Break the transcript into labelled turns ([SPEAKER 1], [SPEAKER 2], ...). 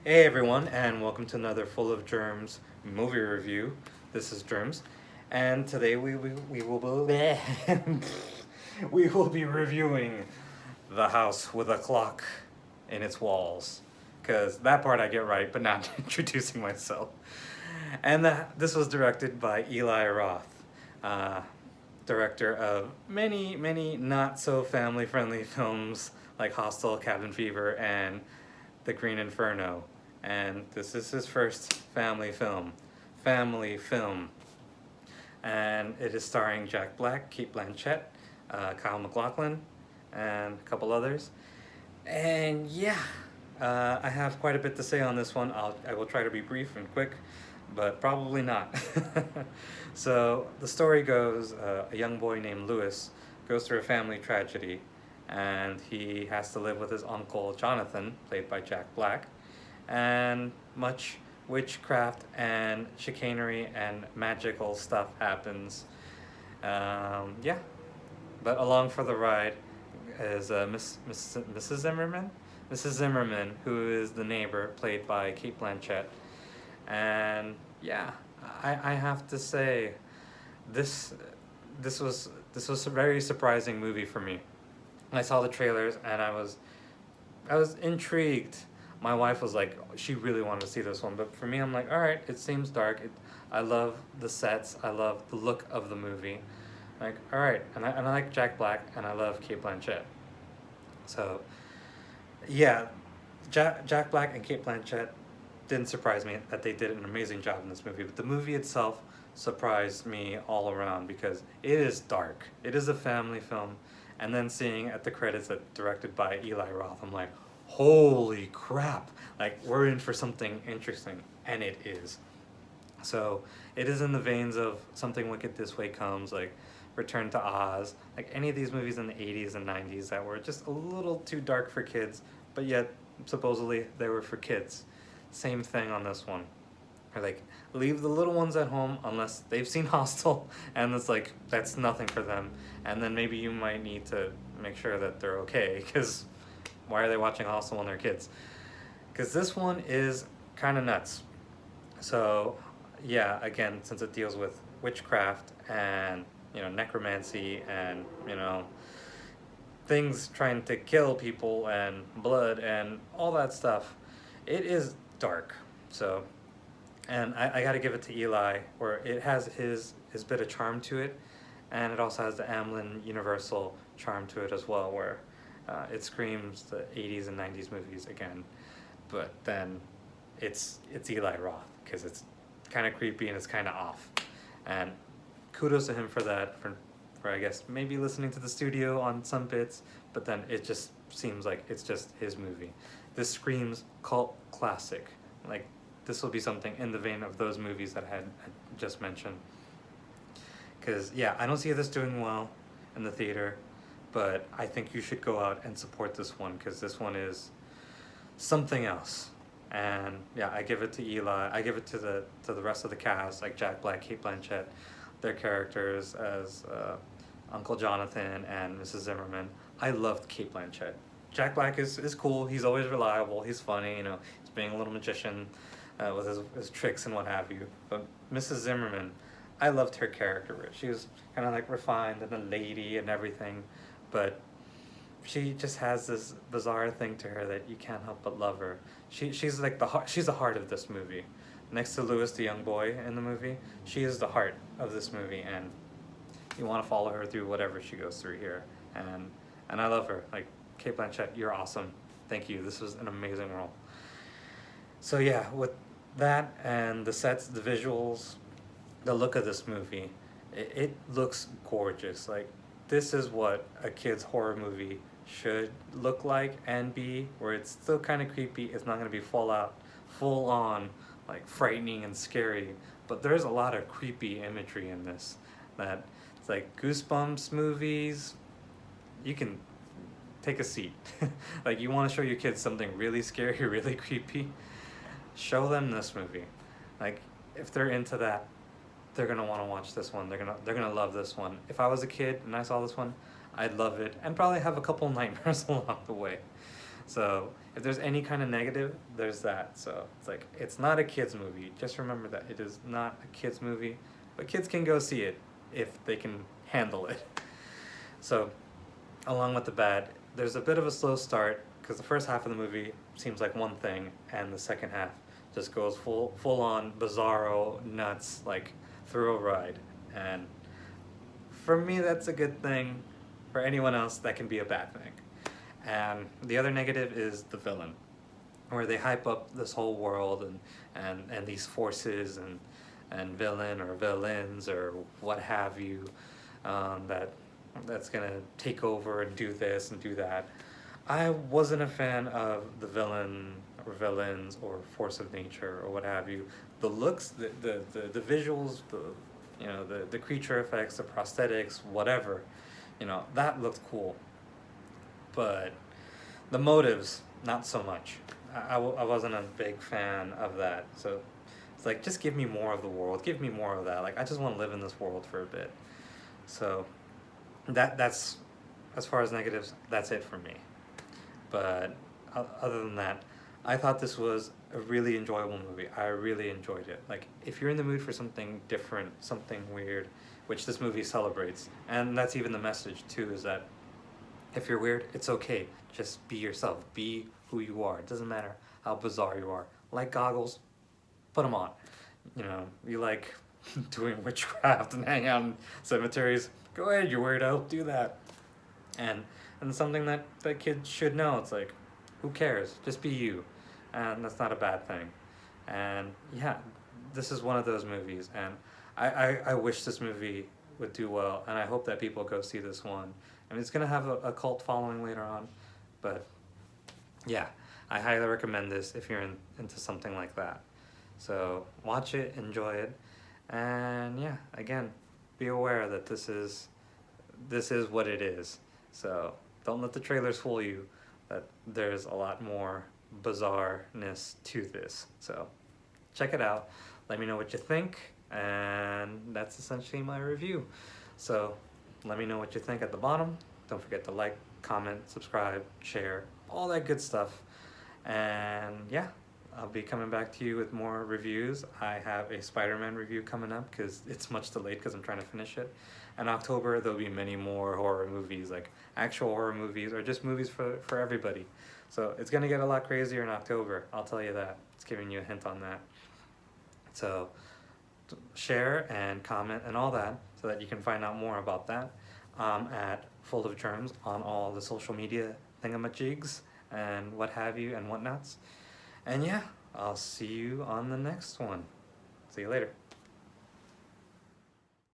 [SPEAKER 1] Hey everyone, and welcome to another Full of Germs movie review. This is Germs, and today we will be we will be reviewing The House with a Clock in Its Walls, because that part I get right, but not introducing myself. And this was directed by Eli Roth, uh, director of many not so family friendly films like Hostel, Cabin Fever, and The Green Inferno. And this is his first family film. Family film. And it is starring Jack Black, Cate Blanchett, Kyle MacLachlan, and a couple others. And yeah, I have quite a bit to say on this one. I will try to be brief and quick, but probably not. So the story goes, a young boy named Lewis goes through a family tragedy, and he has to live with his uncle Jonathan, played by Jack Black, and much witchcraft and chicanery and magical stuff happens. Yeah, but along for the ride is Mrs. Zimmerman? Mrs. Zimmerman, who is the neighbor, played by Cate Blanchett. And yeah, I have to say, this this was a very surprising movie for me. I saw the trailers and I was intrigued. My wife was like, she really wanted to see this one, but for me, I'm like, all right, it seems dark. I love the sets. I love the look of the movie. Like, all right, and I like Jack Black, and I love Cate Blanchett. So, yeah, Jack Black and Cate Blanchett didn't surprise me that they did an amazing job in this movie, but the movie itself surprised me all around because it is dark. It is a family film, and then seeing at the credits that directed by Eli Roth, I'm like, holy crap! Like we're in for something interesting, and it is. So it is in the veins of Something Wicked This Way Comes, like Return to Oz, like any of these movies in the 80s and 90s that were just a little too dark for kids, but yet supposedly they were for kids. Same thing on this one. Or like, leave the little ones at home unless they've seen Hostel, and it's like, that's nothing for them. And then maybe you might need to make sure that they're okay, because why are they watching Hostel when they're kids? Because this one is kind of nuts. So, yeah, again, since it deals with witchcraft and, necromancy and, things trying to kill people and blood and all that stuff, it is dark. So, and I got to give it to Eli, where it has his bit of charm to it, and it also has the Amblin Universal charm to it as well, where it screams the 80s and 90s movies again, but then it's Eli Roth because it's kind of creepy and it's kind of off, and kudos to him for that, for I guess maybe listening to the studio on some bits, but then it just seems like it's just his movie. This screams cult classic. Like, this will be something in the vein of those movies that I had just mentioned. Because, yeah, I don't see this doing well in the theater, but I think you should go out and support this one, because this one is something else. And yeah, I give it to Eli. I give it to the rest of the cast, like Jack Black, Cate Blanchett, their characters as Uncle Jonathan and Mrs. Zimmerman. I loved Cate Blanchett. Jack Black is cool. He's always reliable. He's funny. He's being a little magician with his tricks and what have you. But Mrs. Zimmerman, I loved her character. She was kind of like refined and a lady and everything, but she just has this bizarre thing to her that you can't help but love her. She's like she's the heart of this movie. Next to Lewis, the young boy in the movie, she is the heart of this movie, and you want to follow her through whatever she goes through here. And I love her. Like, Cate Blanchett, you're awesome. Thank you. This was an amazing role. So yeah, with that and the sets, the visuals, the look of this movie, it looks gorgeous. Like, this is what a kid's horror movie should look like and be, where it's still kind of creepy. It's not going to be full on, like frightening and scary, but there's a lot of creepy imagery in this that it's like Goosebumps movies. You can take a seat. Like, you want to show your kids something really scary, really creepy, show them this movie. Like, if they're into that, they're gonna want to watch this one. They're gonna love this one. If I was a kid and I saw this one, I'd love it and probably have a couple nightmares along the way. So if there's any kind of negative, there's that. So it's like, it's not a kids movie. Just remember that it is not a kids movie, but kids can go see it if they can handle it. So along with the bad, there's a bit of a slow start because the first half of the movie seems like one thing, and the second half just goes full on bizarro nuts, like thrill ride. And for me, that's a good thing. For anyone else, that can be a bad thing. And the other negative is the villain, where they hype up this whole world and these forces and villain or villains or what have you, that's gonna take over and do this and do that. I wasn't a fan of the villain or villains or force of nature or what have you. The looks, the visuals, the creature effects, the prosthetics, whatever, that looked cool. But the motives, not so much. I wasn't a big fan of that. So it's like, just give me more of the world. Give me more of that. Like, I just want to live in this world for a bit. So that's, as far as negatives, that's it for me. But other than that, I thought this was a really enjoyable movie. I really enjoyed it. Like, if you're in the mood for something different, something weird, which this movie celebrates, and that's even the message too, is that if you're weird, it's okay. Just be yourself. Be who you are. It doesn't matter how bizarre you are. Like goggles, put them on. You like doing witchcraft and hanging out in cemeteries, go ahead, you weirdo, do that. And something that kids should know, it's like, who cares? Just be you. And that's not a bad thing. And yeah, this is one of those movies, and I wish this movie would do well, and I hope that people go see this one. I mean, it's gonna have a cult following later on, but yeah, I highly recommend this if you're into something like that. So watch it, enjoy it, and yeah, again, be aware that this is what it is. So don't let the trailers fool you that there's a lot more bizarreness to this. So check it out. Let me know what you think, and that's essentially my review. So let me know what you think at the bottom. Don't forget to like, comment, subscribe, share, all that good stuff. And yeah, I'll be coming back to you with more reviews. I have a Spider-Man review coming up because it's much delayed because I'm trying to finish it. In October, there'll be many more horror movies, like actual horror movies or just movies for everybody. So it's going to get a lot crazier in October, I'll tell you that. It's giving you a hint on that. So share and comment and all that so that you can find out more about that at Full of Germs on all the social media thingamajigs and what have you and whatnots. And yeah, I'll see you on the next one. See you later.